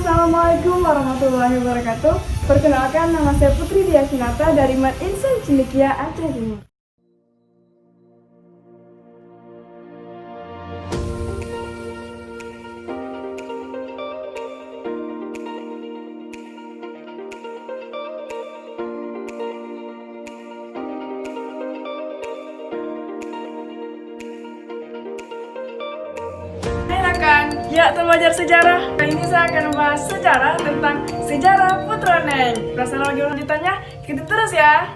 Assalamualaikum warahmatullahi wabarakatuh. Perkenalkan, nama saya Putri Diakinata dari Mat Insan Cendekia, Aceh Timur. Ya, teman belajar sejarah. Kali ini saya akan membahas sejarah tentang sejarah Putroneng. Perasaan lagi lanjutannya, ikuti terus ya.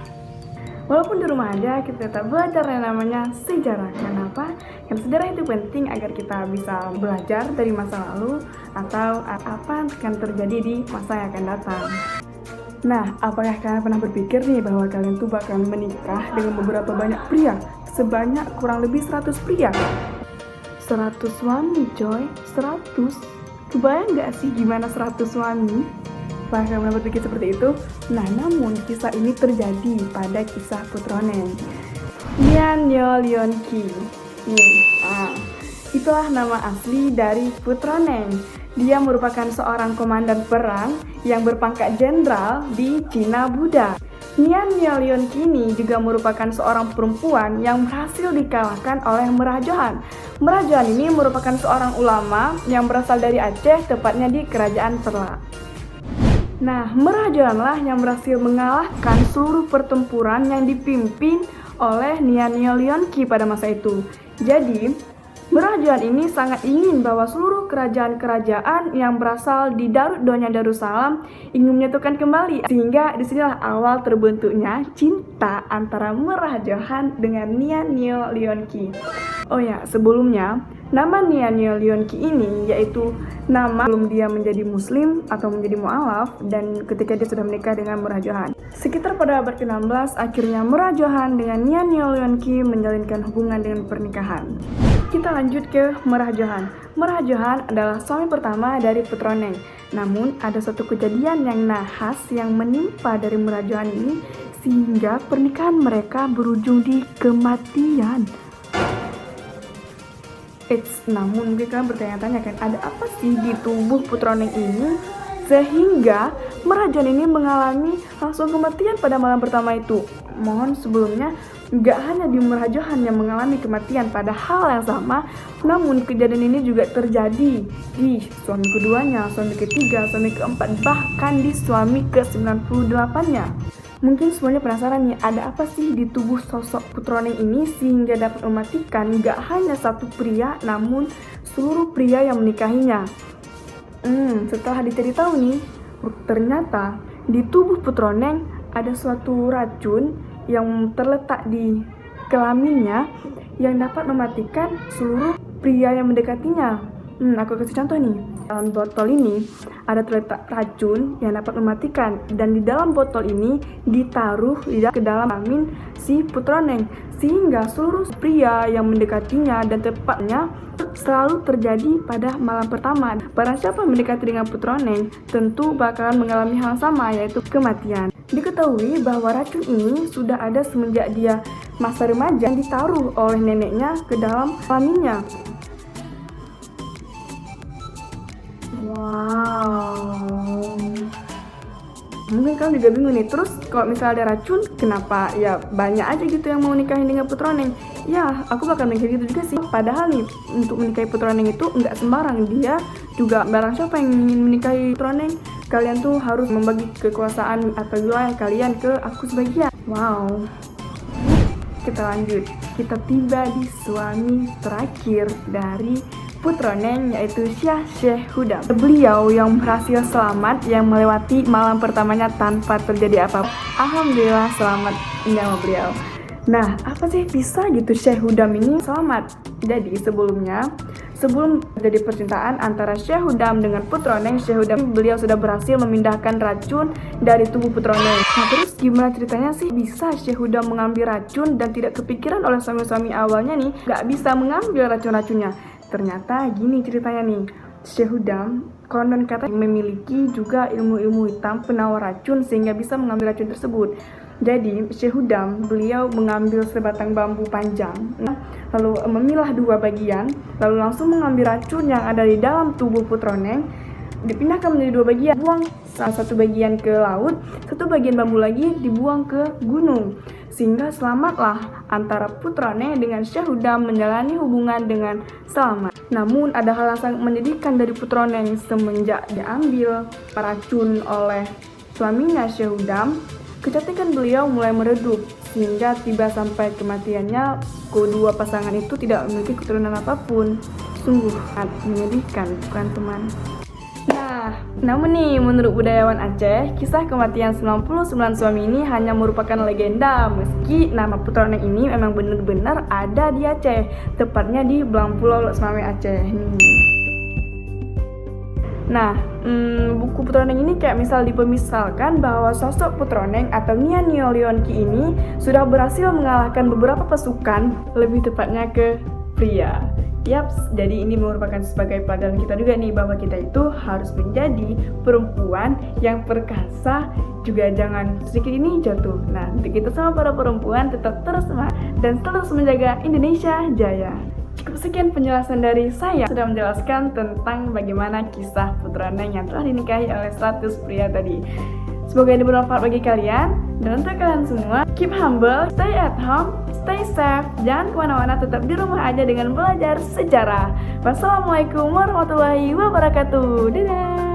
Walaupun di rumah aja, kita tetap belajar yang namanya sejarah. Kenapa? Karena sejarah itu penting agar kita bisa belajar dari masa lalu atau apa yang akan terjadi di masa yang akan datang. Nah, apakah kalian pernah berpikir nih bahwa kalian tuh bakal menikah dengan beberapa banyak pria? Sebanyak kurang lebih 100 pria. 100 suami coy, 100. Kebayang gak sih gimana 100 suami? Apakah kamu pernah berpikir seperti itu? Nah, namun kisah ini terjadi pada kisah Putroneng. Nyan Nyo Leon Ki. Itulah nama asli dari Putroneng. Dia merupakan seorang komandan perang yang berpangkat jenderal di Cina Buddha. Nyan Nyo Leon Ki ini juga merupakan seorang perempuan yang berhasil dikalahkan oleh Merah Johan. Merah Johan ini merupakan seorang ulama yang berasal dari Aceh, tepatnya di Kerajaan Perla. Nah, Merah Johanlah yang berhasil mengalahkan seluruh pertempuran yang dipimpin oleh Nyan Nyo Leon Ki pada masa itu. Jadi, Merah Johan ini sangat ingin bahwa seluruh kerajaan-kerajaan yang berasal di Darut Donya Darussalam ingin menyatukan kembali. Sehingga disinilah awal terbentuknya cinta antara Merah Johan dengan Nyan Nyo Leon Ki. Oh ya, sebelumnya nama Nyan Nyo Leon Ki ini yaitu nama sebelum dia menjadi muslim atau menjadi mu'alaf dan ketika dia sudah menikah dengan Merah Johan. Sekitar pada abad ke-16, akhirnya Merah Johan dengan Nyan Nyo Leon Ki menjalinkan hubungan dengan pernikahan. Kita lanjut ke Merah Johan. Merah Johan adalah suami pertama dari Putroneng. Namun ada satu kejadian yang nahas yang menimpa dari Merah Johan ini sehingga pernikahan mereka berujung di kematian. Namun mungkin kalian bertanya-tanya kan, ada apa sih di tubuh Putroneng ini sehingga Merah Johan ini mengalami langsung kematian pada malam pertama itu? Mohon sebelumnya, gak hanya di Merah Johan yang mengalami kematian pada hal yang sama, namun kejadian ini juga terjadi di suami keduanya, suami ketiga, suami keempat, bahkan di suami ke-98-nya. Mungkin semuanya penasaran nih, ada apa sih di tubuh sosok Putroneng ini sehingga dapat mematikan gak hanya satu pria, namun seluruh pria yang menikahinya. Setelah dicari tahu nih, ternyata di tubuh Putroneng ada suatu racun yang terletak di kelaminnya yang dapat mematikan seluruh pria yang mendekatinya. Aku kasih contoh nih. Dalam botol ini ada terletak racun yang dapat mematikan, dan di dalam botol ini ditaruh ke dalam kelamin si Putroneng sehingga seluruh pria yang mendekatinya, dan tepatnya selalu terjadi pada malam pertama. Barang siapa mendekati dengan Putroneng tentu bakalan mengalami hal sama, yaitu kematian. Diketahui bahwa racun ini sudah ada semenjak dia masa remaja yang ditaruh oleh neneknya ke dalam kelaminnya. Wow. Mungkin kalian juga bingung nih, terus kalau misalnya ada racun, kenapa ya banyak aja gitu yang mau nikahin dengan Putroneng? Ya, aku bakal mikir gitu juga sih. Padahal nih, untuk menikahi Putroneng itu nggak sembarang. Dia juga, barang siapa yang ingin menikahi Putroneng, kalian tuh harus membagi kekuasaan atau wilayah kalian ke aku sebagian. Wow. Kita lanjut. Kita tiba di suami terakhir dari Putroneng, yaitu Syekh Hudam. Beliau yang berhasil selamat, yang melewati malam pertamanya tanpa terjadi apa-apa. Alhamdulillah selamat nyawa beliau. Nah, apa sih bisa gitu Syekh Hudam ini selamat? Jadi sebelum terjadi percintaan antara Syekh Hudam dengan Putroneng, Syekh Hudam beliau sudah berhasil memindahkan racun dari tubuh Putroneng. Nah, terus gimana ceritanya sih bisa Syekh Hudam mengambil racun dan tidak kepikiran oleh suami-suami awalnya nih gak bisa mengambil racun-racunnya? Ternyata gini ceritanya nih, Syekh Hudam konon kata memiliki juga ilmu-ilmu hitam penawar racun sehingga bisa mengambil racun tersebut. Jadi Syekh Hudam beliau mengambil sebatang bambu panjang, lalu memilah dua bagian, lalu langsung mengambil racun yang ada di dalam tubuh Putroneng, dipindahkan menjadi dua bagian, buang salah satu bagian ke laut, satu bagian bambu lagi dibuang ke gunung, sehingga selamatlah antara Putrane dengan Syahudam menjalani hubungan dengan selamat. Namun ada hal yang sangat menyedihkan dari Putrane semenjak diambil racun oleh suaminya Syahudam. Kecantikan beliau mulai meredup sehingga tiba sampai kematiannya kedua pasangan itu tidak memiliki keturunan apapun. Sungguh sangat menyedihkan, bukan teman? Nah, namun nih menurut budayawan Aceh, kisah kematian 99 suami ini hanya merupakan legenda, meski nama Putrane ini memang benar-benar ada di Aceh, tepatnya di Belang Pulau Loksmawe Aceh. Nah, buku Putroneng ini kayak dipermisalkan bahwa sosok Putroneng atau Nia Nio Leonki ini sudah berhasil mengalahkan beberapa pasukan, lebih tepatnya ke pria. Yaps, jadi ini merupakan sebagai pelajaran kita juga nih bahwa kita itu harus menjadi perempuan yang perkasa, juga jangan sedikit ini jatuh. Nah, untuk kita semua para perempuan tetap terus semangat dan terus menjaga Indonesia Jaya. Cukup sekian penjelasan dari saya, sudah menjelaskan tentang bagaimana kisah Putroneng yang telah dinikahi oleh 100 pria tadi. Semoga ini bermanfaat bagi kalian, dan untuk kalian semua, keep humble, stay at home, stay safe, jangan kemana-mana, tetap di rumah aja dengan belajar sejarah. Wassalamualaikum warahmatullahi wabarakatuh. Dadah.